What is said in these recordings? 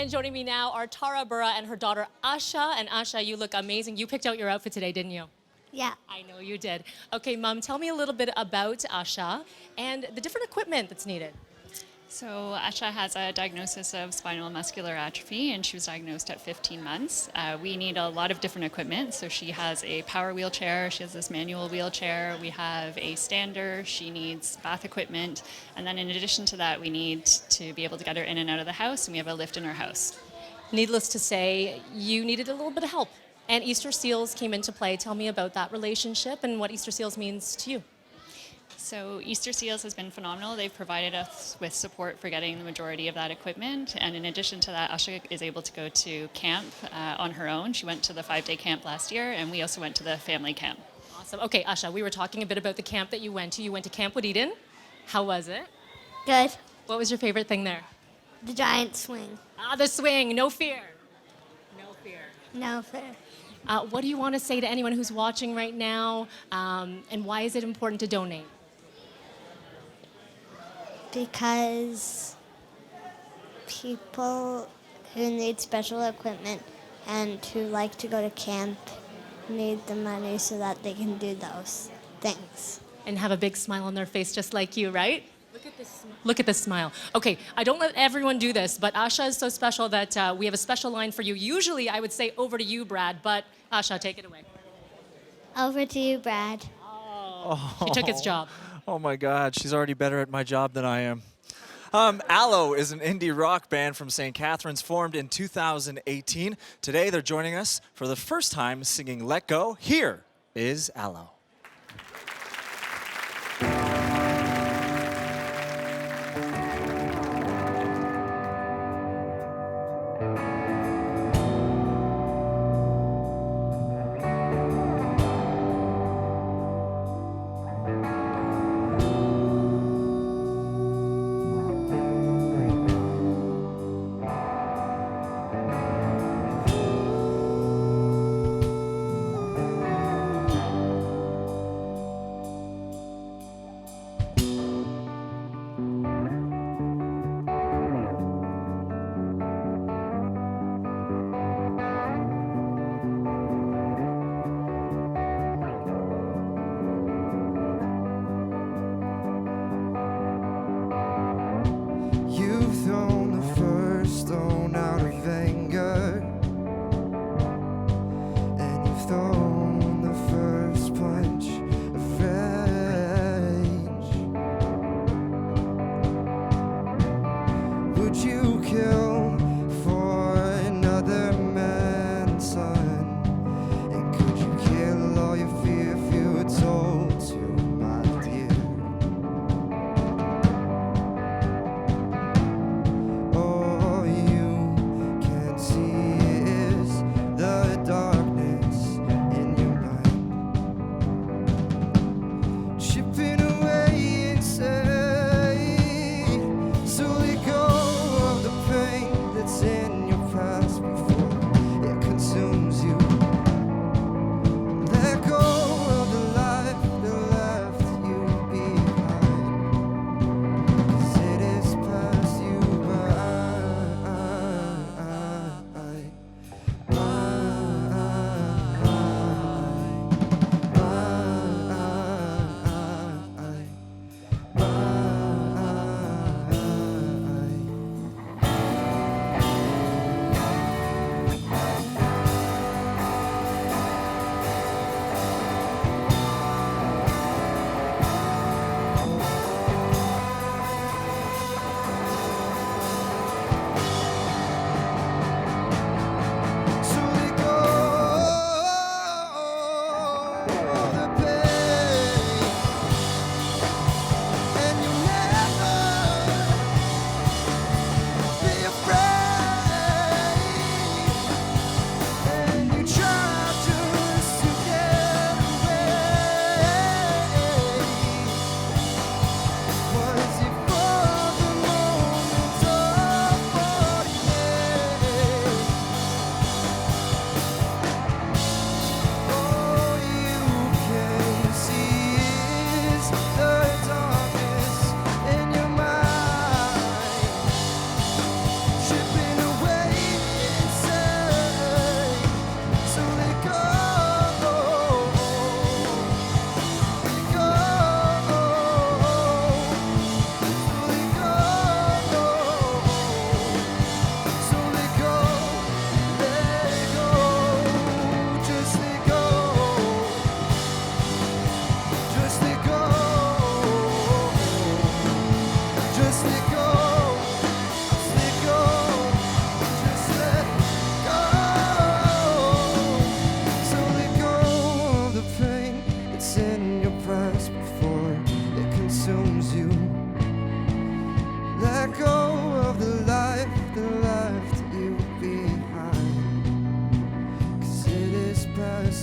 And joining me now are Tara Burra and her daughter Asha. And Asha, you look amazing. You picked out your outfit today, didn't you? Yeah. I know you did. Okay, Mom, tell me a little bit about Asha and the different equipment that's needed. So Asha has a diagnosis of spinal muscular atrophy, and she was diagnosed at 15 months. We need a lot of different equipment. So she has a power wheelchair, she has this manual wheelchair, we have a stander, she needs bath equipment, and then in addition to that, we need to be able to get her in and out of the house, and we have a lift in her house. Needless to say, you needed a little bit of help. And Easter Seals came into play. Tell me about that relationship and what Easter Seals means to you. So Easter Seals has been phenomenal. They've provided us with support for getting the majority of that equipment. And in addition to that, Asha is able to go to camp on her own. She went to the 5-day camp last year, and we also went to the family camp. Awesome. Okay, Asha, we were talking a bit about the camp that you went to. You went to Camp Wood Eden. How was it? Good. What was your favorite thing there? The giant swing. Ah, the swing. No fear. No fear. No fair. What do you want to say to anyone who's watching right now? And why is it important to donate? Because people who need special equipment and who like to go to camp need the money so that they can do those things. And have a big smile on their face just like you, right? Look at this smile. Okay, I don't let everyone do this, but Asha is so special that we have a special line for you. Usually I would say over to you, Brad, but Asha, take it away. Over to you, Brad. He took his job. Oh my God, she's already better at my job than I am. Aloe is an indie rock band from St. Catharines formed in 2018. Today they're joining us for the first time singing Let Go. Here is Aloe.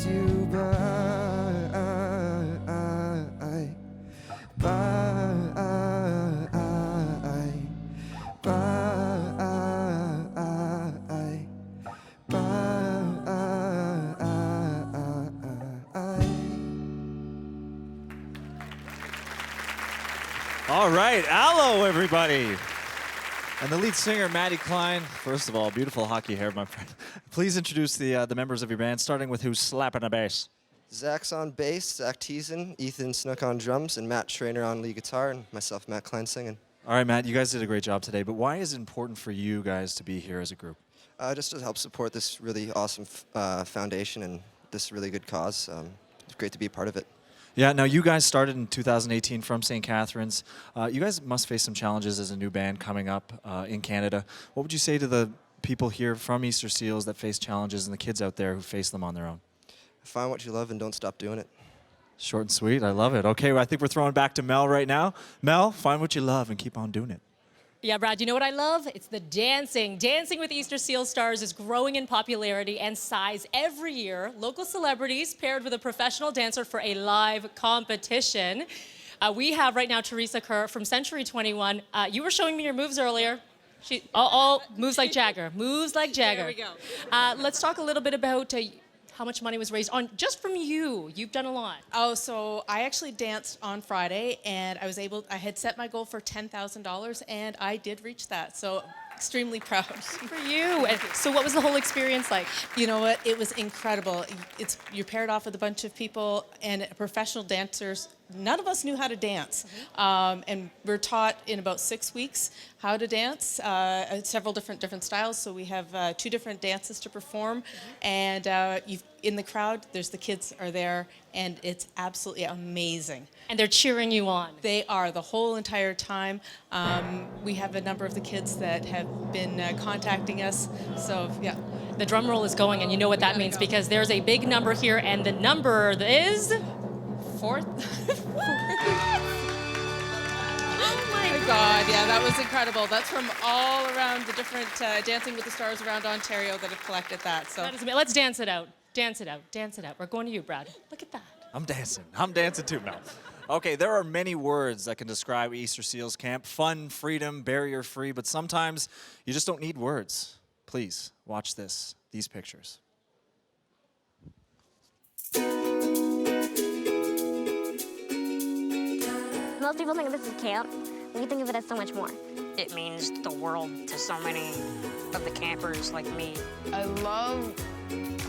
pass you All right, Aloe, everybody. And the lead singer, Maddie Klein. First of all, beautiful hockey hair, my friend. Please introduce the members of your band, starting with who's slapping a bass. Zach's on bass, Zach Teason, Ethan Snook on drums, and Matt Schrainer on lead guitar, and myself, Matt Klein, singing. All right, Matt, you guys did a great job today, but why is it important for you guys to be here as a group? Just to help support this really awesome foundation and this really good cause. It's great to be a part of it. Yeah, now you guys started in 2018 from St. Catharines. You guys must face some challenges as a new band coming up in Canada. What would you say to the people here from Easter Seals that face challenges and the kids out there who face them on their own? Find what you love and don't stop doing it. Short and sweet, I love it. Okay, well, I think we're throwing back to Mel right now. Mel, find what you love and keep on doing it. Yeah, Brad, you know what I love? It's the dancing. Dancing with Easter Seals stars is growing in popularity and size every year. Local celebrities paired with a professional dancer for a live competition. We have right now Teresa Kerr from Century 21. You were showing me your moves earlier. Moves like Jagger. Moves like Jagger. There we go. Let's talk a little bit about how much money was raised on just from you. You've done a lot. Oh, so I actually danced on Friday, and I had set my goal for $10,000, and I did reach that. So extremely proud. For you. And so what was the whole experience like? You know what? It was incredible. You're paired off with a bunch of people and professional dancers. None of us knew how to dance. And we're taught in about 6 weeks how to dance, several different styles. So we have 2 different dances to perform. And in the crowd, there's the kids are there, and it's absolutely amazing. And they're cheering you on. They are the whole entire time. We have a number of the kids that have been contacting us. So, yeah. The drum roll is going, and you know what that means because there's a big number here, and the number is... 4th. Oh my God, yeah, that was incredible. That's from all around the different Dancing with the Stars around Ontario that have collected that. So let's dance it out. Dance it out. Dance it out. We're going to you, Brad. Look at that. I'm dancing. I'm dancing too now. Okay, there are many words that can describe Easter Seals Camp. Fun, freedom, barrier-free, but sometimes you just don't need words. Please, watch this, these pictures. Most people think of this as camp. We think of it as so much more. It means the world to so many of the campers like me. I love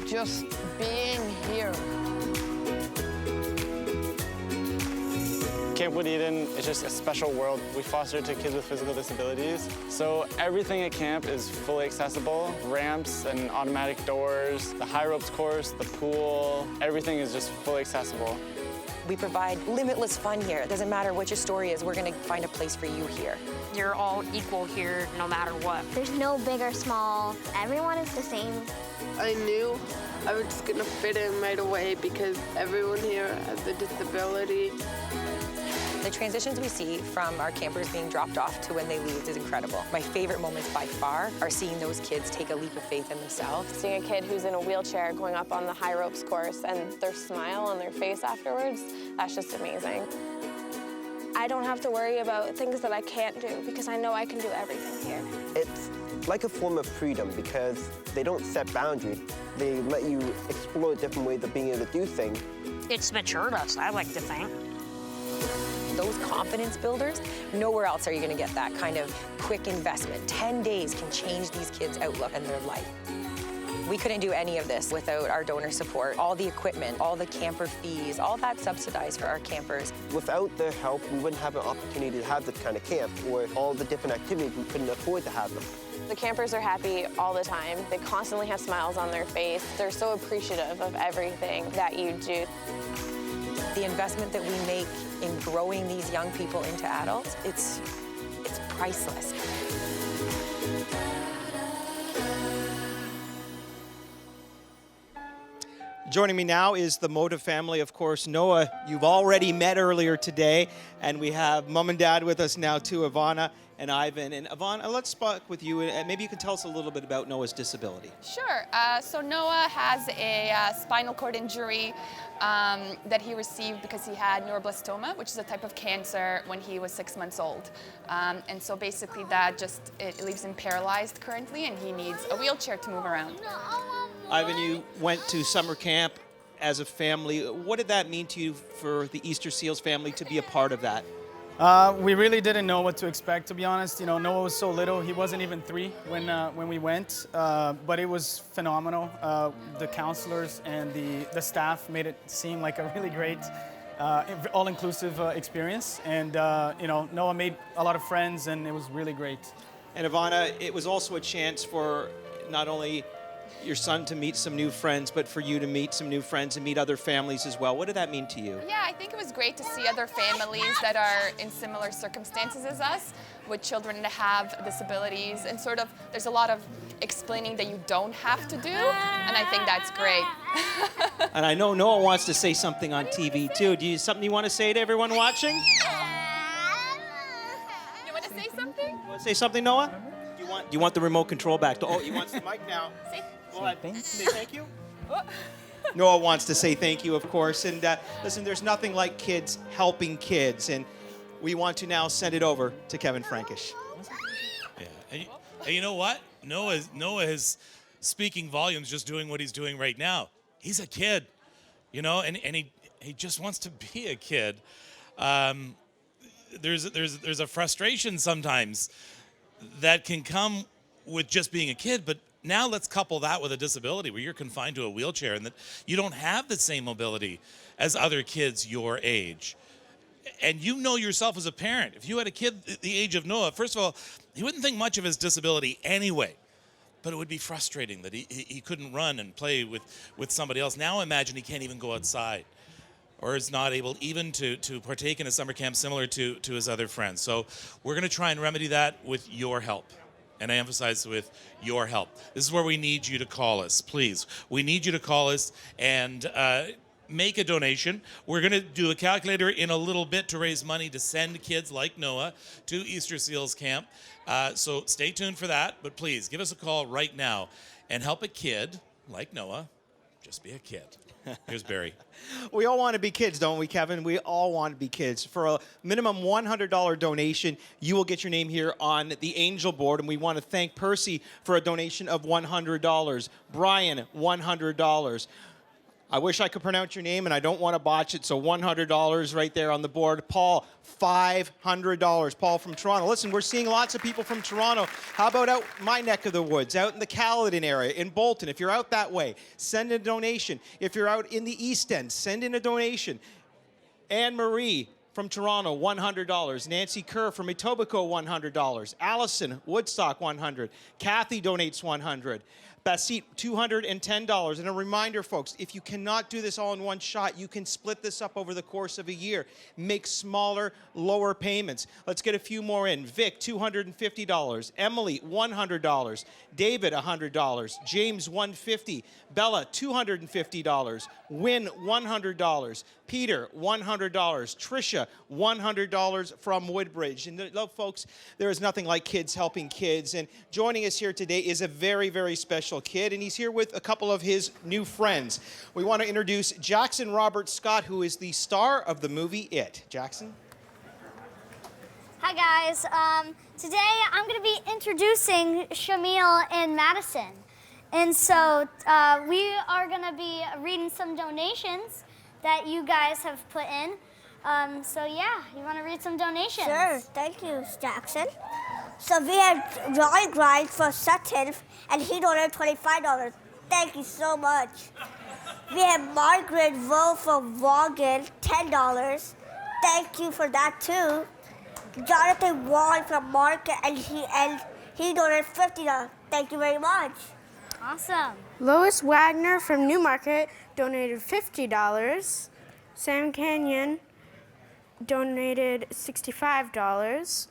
just being here. Camp Wood Eden is just a special world. We foster it to kids with physical disabilities. So everything at camp is fully accessible. Ramps and automatic doors, the high ropes course, the pool, everything is just fully accessible. We provide limitless fun here. It doesn't matter what your story is, we're gonna find a place for you here. You're all equal here no matter what. There's no big or small. Everyone is the same. I knew I was just gonna fit in right away because everyone here has a disability. The transitions we see from our campers being dropped off to when they leave is incredible. My favorite moments by far are seeing those kids take a leap of faith in themselves. Seeing a kid who's in a wheelchair going up on the high ropes course and their smile on their face afterwards, that's just amazing. I don't have to worry about things that I can't do because I know I can do everything here. It's like a form of freedom because they don't set boundaries. They let you explore different ways of being able to do things. It's matured us, I like to think. Those confidence builders, nowhere else are you gonna get that kind of quick investment. 10 days can change these kids' outlook and their life. We couldn't do any of this without our donor support. All the equipment, all the camper fees, all that's subsidized for our campers. Without their help, we wouldn't have an opportunity to have this kind of camp or all the different activities. We couldn't afford to have them. The campers are happy all the time. They constantly have smiles on their face. They're so appreciative of everything that you do. The investment that we make in growing these young people into adults, it's priceless. Joining me now is the Motive family, of course. Noah, you've already met earlier today, and we have Mom and Dad with us now too, Ivana and Ivan. And Ivana, let's start with you, and maybe you can tell us a little bit about Noah's disability. Sure. So Noah has a spinal cord injury that he received because he had neuroblastoma, which is a type of cancer, when he was 6 months old. And so basically it leaves him paralyzed currently, and he needs a wheelchair to move around. Ivan, you went to summer camp as a family. What did that mean to you for the Easter Seals family to be a part of that? We really didn't know what to expect, to be honest. You know, Noah was so little. He wasn't even 3 when we went, but it was phenomenal. The counselors and the staff made it seem like a really great, all-inclusive experience. And, you know, Noah made a lot of friends, and it was really great. And Ivana, it was also a chance for not only your son to meet some new friends, but for you to meet some new friends and meet other families as well. What did that mean to you? Yeah, I think it was great to see other families that are in similar circumstances as us, with children that have disabilities, and sort of there's a lot of explaining that you don't have to do, and I think that's great. And I know Noah wants to say something on TV too. Do you something you want to say to everyone watching? You want to say something? You want to say something, Noah? Do you want the remote control back? Oh, he wants the mic now. Say thank you. Noah wants to say thank you, of course. And listen, there's nothing like kids helping kids. And we want to now send it over to Kevin Frankish. Yeah. And you know what? Noah is speaking volumes just doing what he's doing right now. He's a kid, you know, and he just wants to be a kid. There's a frustration sometimes that can come with just being a kid, but now let's couple that with a disability where you're confined to a wheelchair and that you don't have the same mobility as other kids your age. And you know yourself as a parent, if you had a kid the age of Noah, first of all, he wouldn't think much of his disability anyway, but it would be frustrating that he couldn't run and play with somebody else. Now imagine he can't even go outside, or is not able even to partake in a summer camp similar to his other friends. So we're gonna try and remedy that with your help. And I emphasize with your help. This is where we need you to call us, please. We need you to call us and make a donation. We're gonna do a calculator in a little bit to raise money to send kids like Noah to Easter Seals Camp. So stay tuned for that, but please give us a call right now and help a kid like Noah just be a kid. Here's Barry. We all want to be kids, don't we, Kevin? We all want to be kids. For a minimum $100 donation, you will get your name here on the Angel Board, and we want to thank Percy for a donation of $100. Brian, $100. I wish I could pronounce your name, and I don't want to botch it, so $100 right there on the board. Paul, $500. Paul from Toronto. Listen, we're seeing lots of people from Toronto. How about out my neck of the woods, out in the Caledon area, in Bolton? If you're out that way, send a donation. If you're out in the East End, send in a donation. Anne Marie from Toronto, $100. Nancy Kerr from Etobicoke, $100. Allison, Woodstock, $100. Kathy donates $100. Basit, $210. And a reminder, folks, if you cannot do this all in one shot, you can split this up over the course of a year. Make smaller, lower payments. Let's get a few more in. Vic, $250. Emily, $100. David, $100. James, $150. Bella, $250. Win, $100. Peter, $100. Trisha, $100 from Woodbridge. And folks, there is nothing like kids helping kids. And joining us here today is a very, very special kid, and he's here with a couple of his new friends. We want to introduce Jackson Robert Scott, who is the star of the movie It. Jackson? Hi guys, today I'm going to be introducing Shamil and Madison. And so we are going to be reading some donations that you guys have put in. So yeah, you want to read some donations? Sure, thank you, Jackson. So we have Roy Grind for Sutton, and he donated $25. Thank you so much. We have Margaret Vo for Vaughan, $10. Thank you for that too. Jonathan Wong from Market, and he donated $50. Thank you very much. Awesome. Lois Wagner from Newmarket donated $50. Sam Canyon donated $65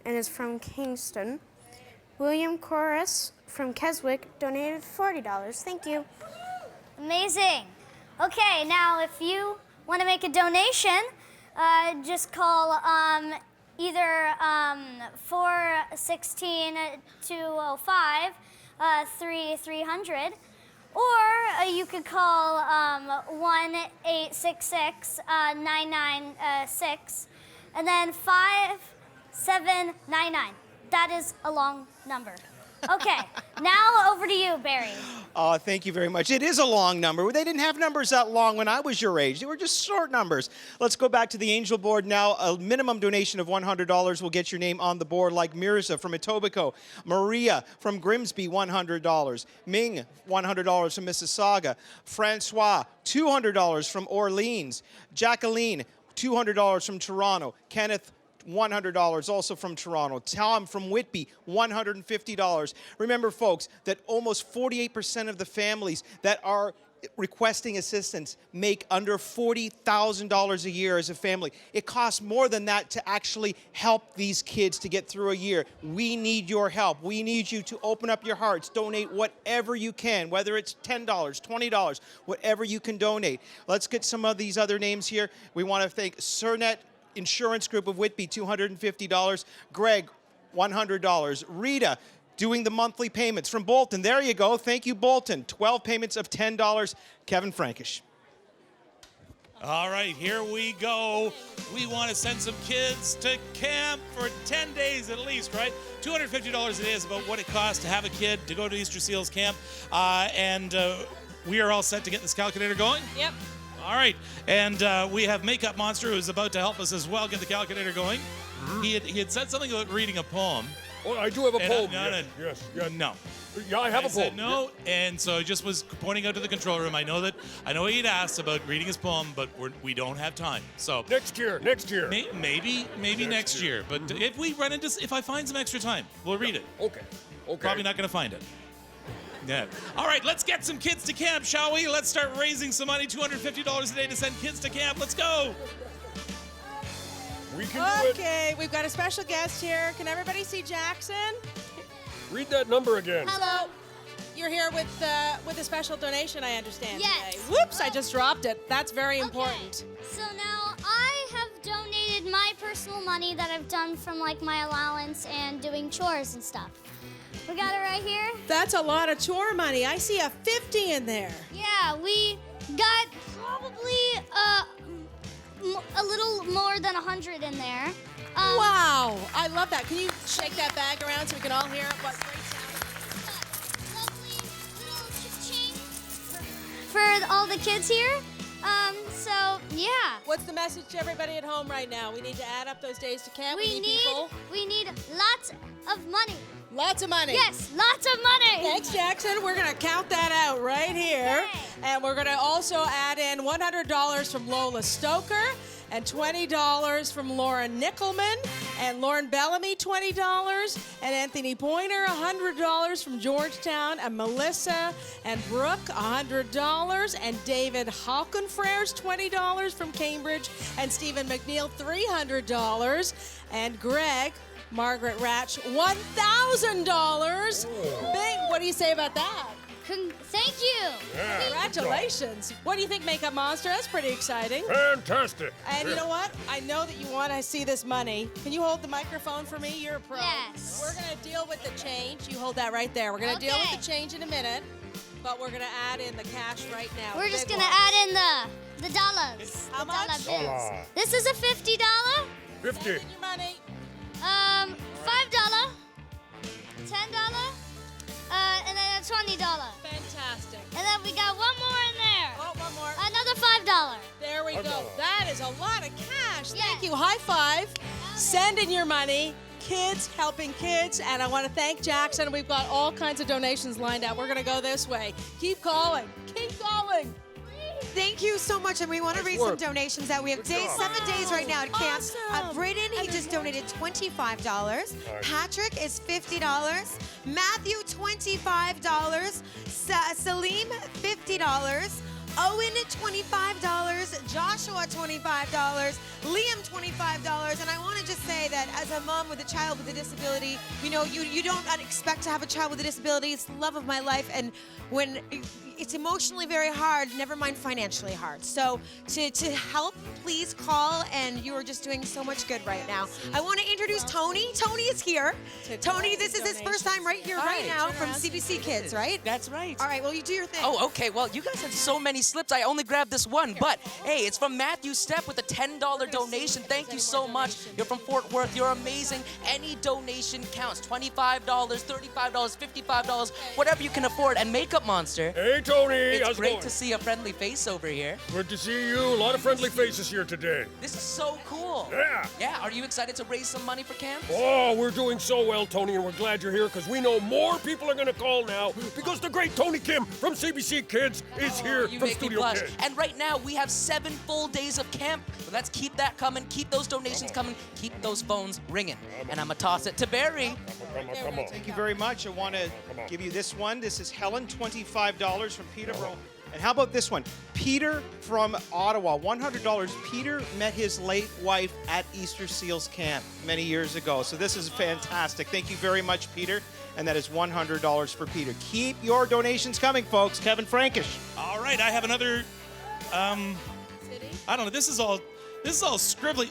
and is from Kingston. William Corus from Keswick donated $40. Thank you. Amazing. Okay, now if you want to make a donation, just call either 416-205 3300, or you could call 1-866-996 and then 5799. That is a long number. Okay, now over to you, Barry. Oh, thank you very much. It is a long number. They didn't have numbers that long when I was your age. They were just short numbers. Let's go back to the Angel board now. A minimum donation of $100 will get your name on the board, like Mirza from Etobicoke, Maria from Grimsby, $100, Ming, $100 from Mississauga, Francois, $200 from Orleans, Jacqueline, $200 from Toronto, Kenneth, $100 also from Toronto. Tom from Whitby, $150. Remember, folks, that almost 48% of the families that are requesting assistance make under $40,000 a year as a family. It costs more than that to actually help these kids to get through a year. We need your help. We need you to open up your hearts, donate whatever you can, whether it's $10, $20, whatever you can donate. Let's get some of these other names here. We want to thank Cernet Insurance Group of Whitby, $250. Greg, $100. Rita, doing the monthly payments from Bolton. There you go. Thank you, Bolton. 12 payments of $10. Kevin Frankish. All right, here we go. We want to send some kids to camp for 10 days at least, right? $250 a day is about what it costs to have a kid to go to Easter Seals camp. We are all set to get this calculator going? Yep. All right, and we have Makeup Monster who's about to help us as well get the calculator going. He had said something about reading a poem. Oh, I do have a poem. Yes. No. Yeah, I have a poem. Said no, and so I just was pointing out to the control room. I know he'd asked about reading his poem, but we don't have time. So next year. Maybe next year. But if I find some extra time, we'll read it. Okay. Probably not going to find it. Yeah. All right, let's get some kids to camp, shall we? Let's start raising some money, $250 a day to send kids to camp. Let's go. We can do it. Okay, we've got a special guest here. Can everybody see Jackson? Read that number again. Hello. You're here with a special donation, I understand. Yes. Today. Whoops, I just dropped it. That's very important. So now I have donated my personal money that I've done from like my allowance and doing chores and stuff. We got it right here. That's a lot of chore money. I see a 50 in there. Yeah, we got probably a little more than 100 in there. Wow, I love that. Can you shake that bag around so we can all hear it? What great sound. Lovely little cha-ching for all the kids here. So yeah. What's the message to everybody at home right now? We need to add up those days to camp. We need lots of money. Lots of money. Yes, lots of money. Thanks, Jackson. We're going to count that out right here. Okay. And we're going to also add in $100 from Lola Stoker and $20 from Lauren Nickelman and Lauren Bellamy, $20, and Anthony Pointer, $100 from Georgetown, and Melissa and Brooke, $100, and David Halkenfrers, $20 from Cambridge, and Stephen McNeil, $300, and Greg Margaret Ratch, $1,000. What do you say about that? Thank you. Yeah, Congratulations. What do you think, Makeup Monster? That's pretty exciting. Fantastic. And you know what? I know that you want to see this money. Can you hold the microphone for me? You're a pro. Yes. We're going to deal with the change. You hold that right there. We're going to deal with the change in a minute, but we're going to add in the cash right now. We're just going to add in the dollars. How much? Dollar. This is a $50. 50. Send in your money. $5, $10, and then a $20. Fantastic. And then we got one more in there. Oh, one more. Another $5. There we $5. go. That is a lot of cash. Thank you. High five. Send in your money. Kids helping kids. And I want to thank Jackson. We've got all kinds of donations lined up. We're going to go this way. Keep calling. Keep calling. Thank you so much, and we want to raise some donations out. We have 7 days right now at camp. Braden, he just donated $25. Patrick is $50. Matthew, $25. Salim, $50. Owen, $25. Joshua, $25. Liam, $25. And I want to just say that as a mom with a child with a disability, you know, you don't expect to have a child with a disability. It's the love of my life. And when it's emotionally very hard, never mind financially hard. So to help, please call, and you are just doing so much good right now. I want to introduce Tony. Tony is here. Tony, this is his first time right here, right now, from CBC Kids, right? That's right. All right, well, you do your thing. Oh, okay. Well, you guys have so many slips. I only grabbed this one. But, hey, it's from Matthew Stepp with a $10 donation. Thank you so much. You're from Fort Worth. You're amazing. Any donation counts. $25, $35, $55, whatever you can afford. And Makeup Monster. Hey, Tony. It's How's it great going? to see a friendly face over here. Good to see you. A lot of friendly faces here today. This is so cool. Yeah. Yeah. Are you excited to raise some money for camp? Oh, we're doing so well, Tony, and we're glad you're here because we know more people are going to call now because the great Tony Kim from CBC Kids is here You from make me Studio blush. Kids. And right now, we have 7 full days of camp. Let's keep that coming. Keep those donations coming. Keep those phones ringing. And I'm going to toss it to Barry. Come on. Thank you very much. I want to give you this one. This is Helen, $25 from Peterborough. And how about this one? Peter from Ottawa, $100. Peter met his late wife at Easter Seals Camp many years ago. So this is fantastic. Thank you very much, Peter. And that is $100 for Peter. Keep your donations coming, folks. Kevin Frankish. All right, I have another. I don't know. This is all scribbly.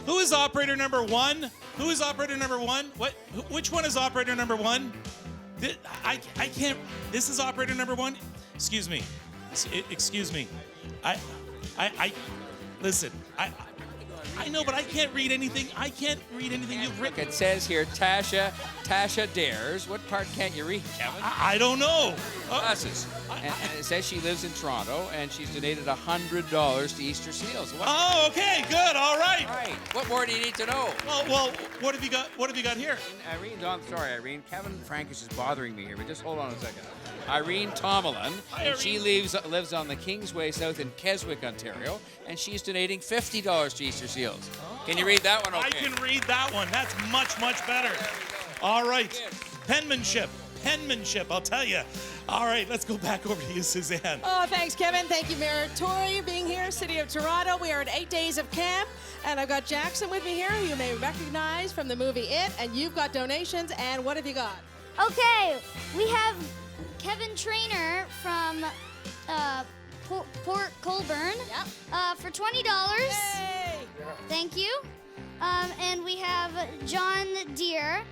Who is operator number 1? Who is operator number 1? What? Which one is operator number 1? I can't. This is operator number 1. Excuse me. Excuse me. Listen. I know, but I can't read anything. I can't read anything you've written. It says here, Tasha Dares. What part can't you read, Kevin? I don't know. Glasses. And it says she lives in Toronto, and she's donated $100 to Easter Seals. Oh, okay, good, all right. All right. What more do you need to know? Well, what have you got? What have you got here? Irene. Kevin Frankish is bothering me here, but just hold on a second. Irene Tomalin, Hi, and she lives on the Kingsway South in Keswick, Ontario, and she's donating $50 to Easter Seals. Can you read that one? Okay. I can read that one. That's much, much better. All right. Penmanship. I'll tell you. All right, let's go back over to you, Suzanne. Oh, thanks, Kevin. Thank you, Mayor Tory, being here, City of Toronto. We are at 8 days of camp, and I've got Jackson with me here, who you may recognize from the movie It, and you've got donations, and what have you got? Okay, we have Kevin Trainer from Port Colborne for $20. Yay! Thank you. And we have John Deere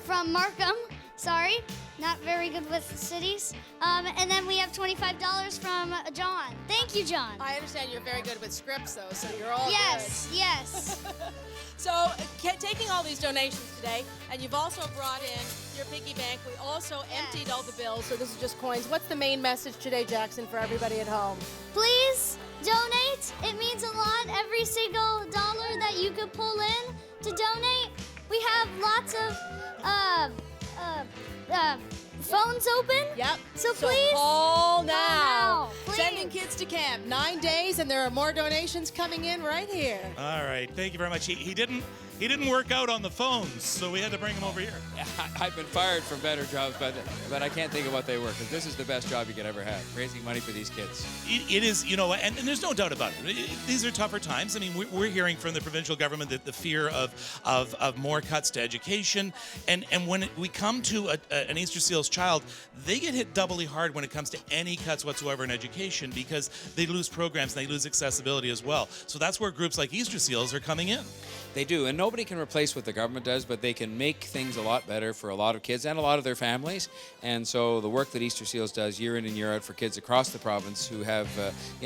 from Markham. Sorry, not very good with cities. And then we have $25 from John. Thank you, John. I understand you're very good with scripts, though, so you're all Yes, good. yes. So, taking all these donations today, and you've also brought in your piggy bank. We also emptied all the bills, so this is just coins. What's the main message today, Jackson, for everybody at home? Please donate. It means a lot. Every single dollar that you could pull in to donate. We have lots of phones open. Yep. So please call now. Please. Sending kids to camp. 9 days, and there are more donations coming in right here. All right, thank you very much. He didn't work out on the phones, so we had to bring him over here. I've been fired from better jobs, but I can't think of what they were, because this is the best job you could ever have, raising money for these kids. It is, and there's no doubt about it. These are tougher times. I mean, we're hearing from the provincial government that the fear of more cuts to education, and when we come to an Easter Seals child, they get hit doubly hard when it comes to any cuts whatsoever in education, because they lose programs and they lose accessibility as well. So that's where groups like Easter Seals are coming in. They do, and nobody can replace what the government does, but they can make things a lot better for a lot of kids and a lot of their families. And so the work that Easter Seals does year in and year out for kids across the province who have,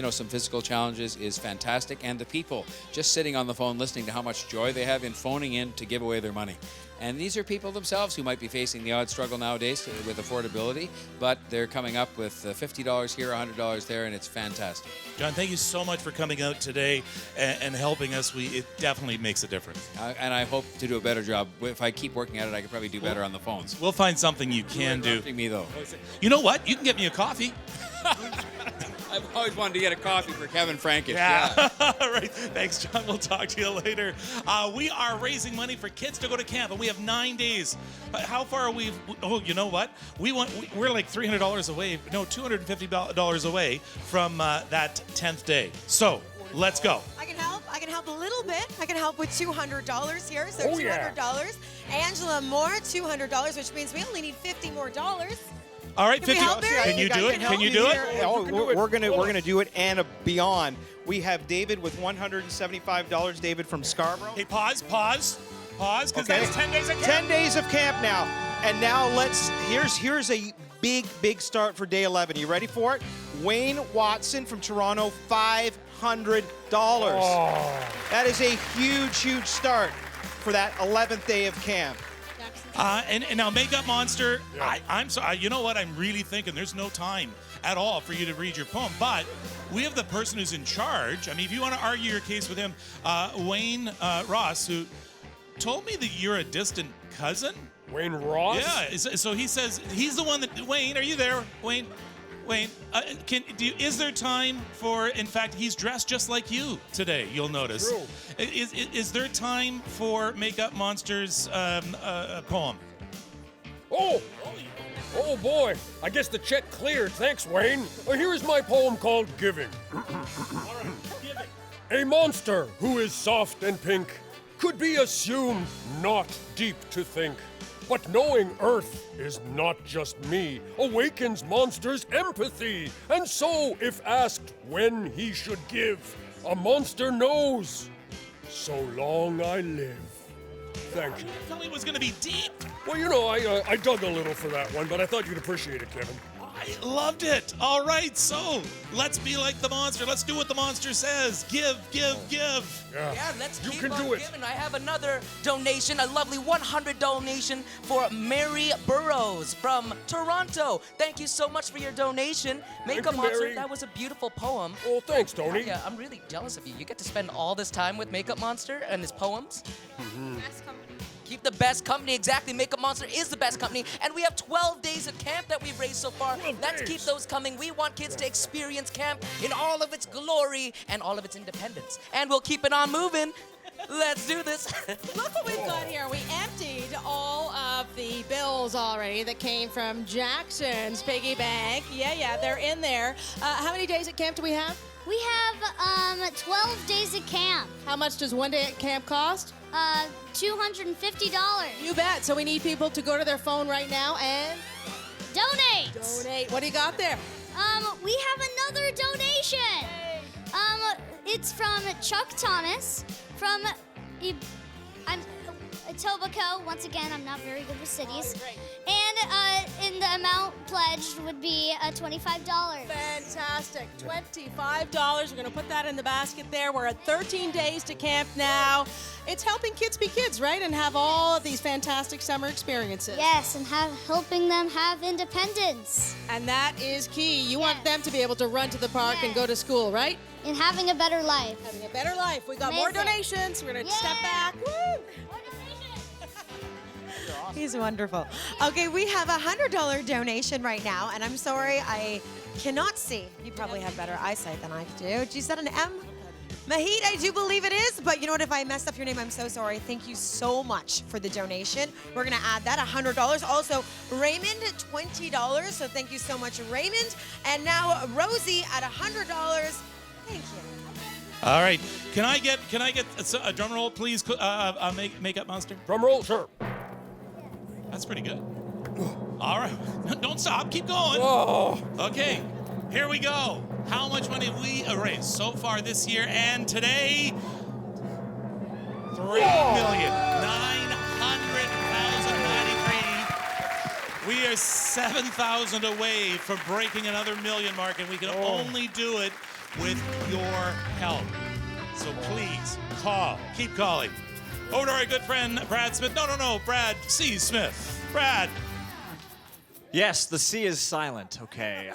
some physical challenges is fantastic. And the people just sitting on the phone listening to how much joy they have in phoning in to give away their money. And these are people themselves who might be facing the odd struggle nowadays with affordability, but they're coming up with $50 here, $100 there, and it's fantastic. John, thank you so much for coming out today and helping us. It definitely makes a difference. And I hope to do a better job. If I keep working at it, I could probably do better on the phones. We'll find something you can do. Me, though. You know what? You can get me a coffee. I've always wanted to get a coffee for Kevin Frankish. Yeah. All right. Thanks, John. We'll talk to you later. We are raising money for kids to go to camp, and we have 9 days. How far are we? Oh, you know what? We're like $300 away. No, $250 away from that 10th day. So let's go. I can help. I can help a little bit. I can help with $200 here, so Oh, yeah. $200. Angela more, $200, which means we only need $50 more. All right, Can we 50. help, Barry? Can you do it? Can Can you do it? Oh, we're gonna do it and beyond. We have David with $175. David from Scarborough. Hey, pause, because that's 10 days of camp. 10 days of camp now. And now here's a big start for day 11. You ready for it? Wayne Watson from Toronto, $500. That is a huge start for that 11th day of camp. And now Makeup Monster, I'm sorry, you know what I'm really thinking? There's no time at all for you to read your poem, but we have the person who's in charge. I mean, if you want to argue your case with him, Wayne Ross, who told me that you're a distant cousin. Wayne Ross? Yeah, so he says, he's the one that, Wayne, are you there? Wayne, is there time for, in fact, he's dressed just like you today, you'll notice. True. Is there time for Makeup Monster's poem? Oh boy, I guess the check cleared. Thanks, Wayne. Here is my poem called Giving. A monster who is soft and pink could be assumed not deep to think. But knowing Earth is not just me awakens monster's empathy. And so, if asked when he should give, a monster knows. So long I live. Thank you. Tell me it was going to be deep. Well, you know, I dug a little for that one, but I thought you'd appreciate it, Kevin. I loved it. All right, so let's be like the monster. Let's do what the monster says. Give. Yeah, Let's you keep can on do it. giving. I have another donation, a lovely $100 donation for Mary Burrows from Toronto. Thank you so much for your donation. Makeup you, Monster, Mary. that was a beautiful poem. Oh, thanks, Tony. I'm really jealous of you. You get to spend all this time with Makeup Monster and his poems. Keep the best company, exactly. Makeup Monster is the best company. And we have 12 days of camp that we've raised so far. Let's keep those coming. We want kids to experience camp in all of its glory and all of its independence. And we'll keep it on moving. Let's do this. Look what we've got here. We emptied all of the bills already that came from Jackson's piggy bank. Yeah, they're in there. How many days at camp do we have? We have 12 days at camp. How much does one day at camp cost? $250. You bet. So we need people to go to their phone right now and Donate. What do you got there? We have another donation. It's from Chuck Thomas from Etobicoke. Once again, I'm not very good with cities. And in the amount pledged would be $25. Fantastic. $25. We're going to put that in the basket there. We're at 13 days to camp now. It's helping kids be kids, right? And have all of these fantastic summer experiences. Yes, and helping them have independence. And that is key. You want them to be able to run to the park and go to school, right? And having a better life. Having a better life. We got more donations. We're going to step back. Woo! He's wonderful. Okay, we have a $100 donation right now, and I'm sorry I cannot see. You probably have better eyesight than I do. You said an M? Mahit, I do believe it is, but you know what? If I messed up your name, I'm so sorry. Thank you so much for the donation. We're going to add that, $100. Also, Raymond, $20. So thank you so much, Raymond. And now Rosie at $100. Thank you. All right, can I get a drum roll, please? Makeup Monster. Drum roll, sure. That's pretty good. All right, don't stop, keep going. Oh. Okay, here we go. How much money have we raised so far this year and today? $3,900,093. We are 7,000 away from breaking another million mark, and we can only do it with your help. So please call, keep calling. Over to our good friend Brad Smith. No, Brad C. Smith. Brad. Yes, the C is silent. Okay.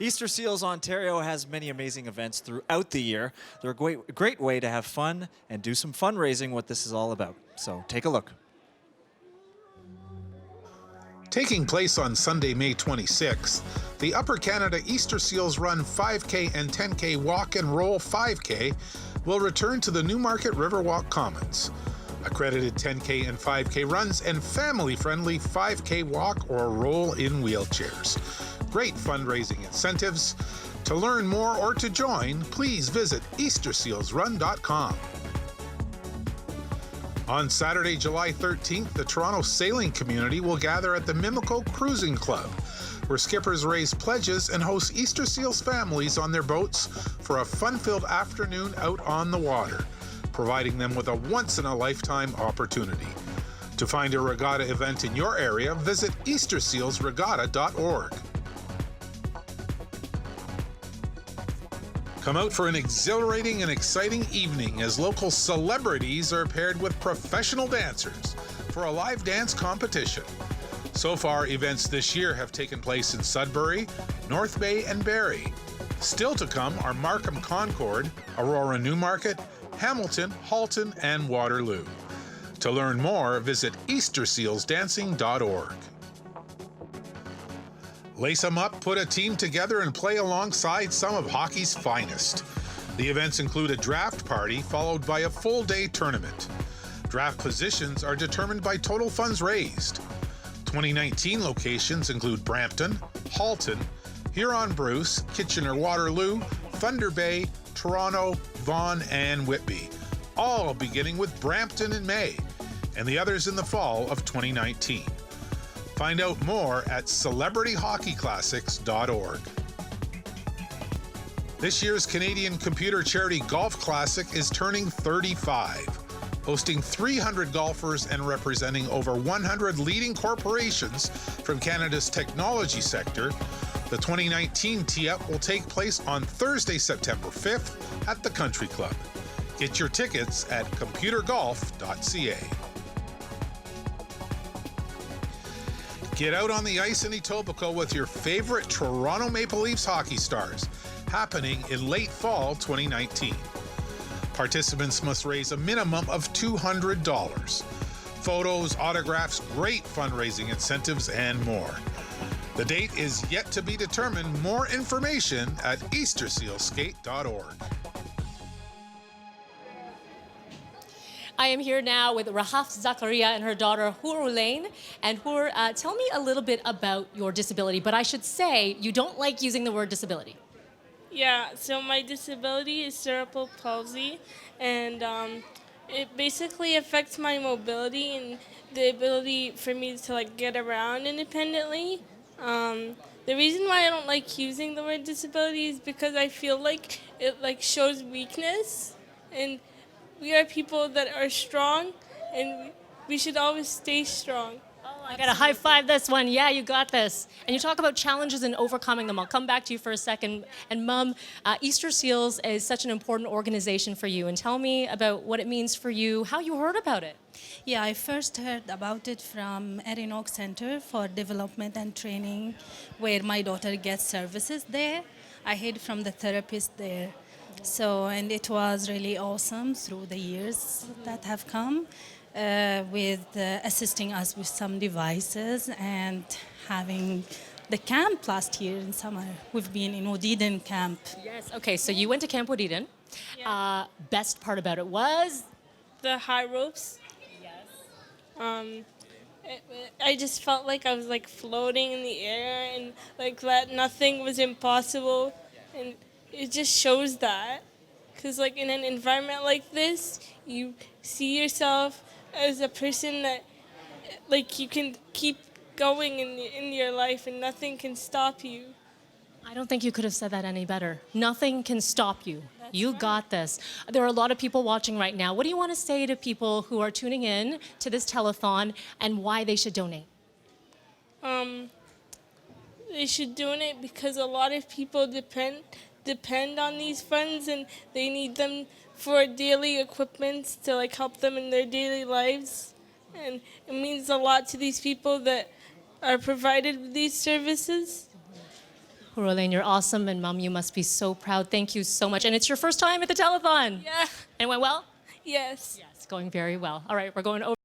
Easter Seals Ontario has many amazing events throughout the year. They're a great way to have fun and do some fundraising, what this is all about. So take a look. Taking place on Sunday, May 26th, the Upper Canada Easter Seals Run 5K and 10K Walk and Roll 5K will return to the Newmarket Riverwalk Commons. Accredited 10K and 5K runs and family-friendly 5K walk or roll in wheelchairs. Great fundraising incentives. To learn more or to join, please visit eastersealsrun.com. On Saturday, July 13th, the Toronto sailing community will gather at the Mimico Cruising Club, where skippers raise pledges and host Easter Seals families on their boats for a fun-filled afternoon out on the water, providing them with a once-in-a-lifetime opportunity. To find a regatta event in your area, visit eastersealsregatta.org. Come out for an exhilarating and exciting evening as local celebrities are paired with professional dancers for a live dance competition. So far, events this year have taken place in Sudbury, North Bay, and Barrie. Still to come are Markham Concord, Aurora Newmarket, Hamilton, Halton, and Waterloo. To learn more, visit eastersealsdancing.org. Lace 'em up, put a team together, and play alongside some of hockey's finest. The events include a draft party followed by a full-day tournament. Draft positions are determined by total funds raised. 2019 locations include Brampton, Halton, Huron-Bruce, Kitchener-Waterloo, Thunder Bay, Toronto, Vaughan, and Whitby, all beginning with Brampton in May, and the others in the fall of 2019. Find out more at celebrityhockeyclassics.org. This year's Canadian Computer Charity Golf Classic is turning 35. Hosting 300 golfers and representing over 100 leading corporations from Canada's technology sector, the 2019 tee-up will take place on Thursday, September 5th at the Country Club. Get your tickets at computergolf.ca. Get out on the ice in Etobicoke with your favorite Toronto Maple Leafs hockey stars, happening in late fall 2019. Participants must raise a minimum of $200. Photos, autographs, great fundraising incentives, and more. The date is yet to be determined. More information at eastersealskate.org. I am here now with Rahaf Zakaria and her daughter Hur Lane. And Hur, tell me a little bit about your disability, but I should say you don't like using the word disability. Yeah, so my disability is cerebral palsy, and it basically affects my mobility and the ability for me to like get around independently. The reason why I don't like using the word disability is because I feel like it like shows weakness, and we are people that are strong, and we should always stay strong. I gotta high five this one. Yeah, you got this. And you talk about challenges and overcoming them. I'll come back to you for a second. And Mom, Easter Seals is such an important organization for you. And tell me about what it means for you, how you heard about it. Yeah, I first heard about it from Erin Oak Center for Development and Training, where my daughter gets services there. I heard from the therapist there. So, and it was really awesome through the years that have come. With assisting us with some devices and having the camp last year in summer. We've been in Woodeden camp. Yes, okay, so you went to Camp Woodeden. Yeah. Best part about it was? The high ropes. Yes. I just felt like I was like floating in the air, and like that nothing was impossible. And it just shows that. Because like in an environment like this, you see yourself as a person that like you can keep going in your life and nothing can stop you. I don't think you could have said that any better. Nothing can stop you. You got this. There are a lot of people watching right now. What do you want to say to people who are tuning in to this telethon and why they should donate? They should donate because a lot of people depend on these funds, and they need them for daily equipment to like help them in their daily lives. And it means a lot to these people that are provided with these services. Rolene, you're awesome, and Mom, you must be so proud. Thank you so much. And it's your first time at the telethon. Yeah. And it went well? Yes. Yes, going very well. All right, we're going over.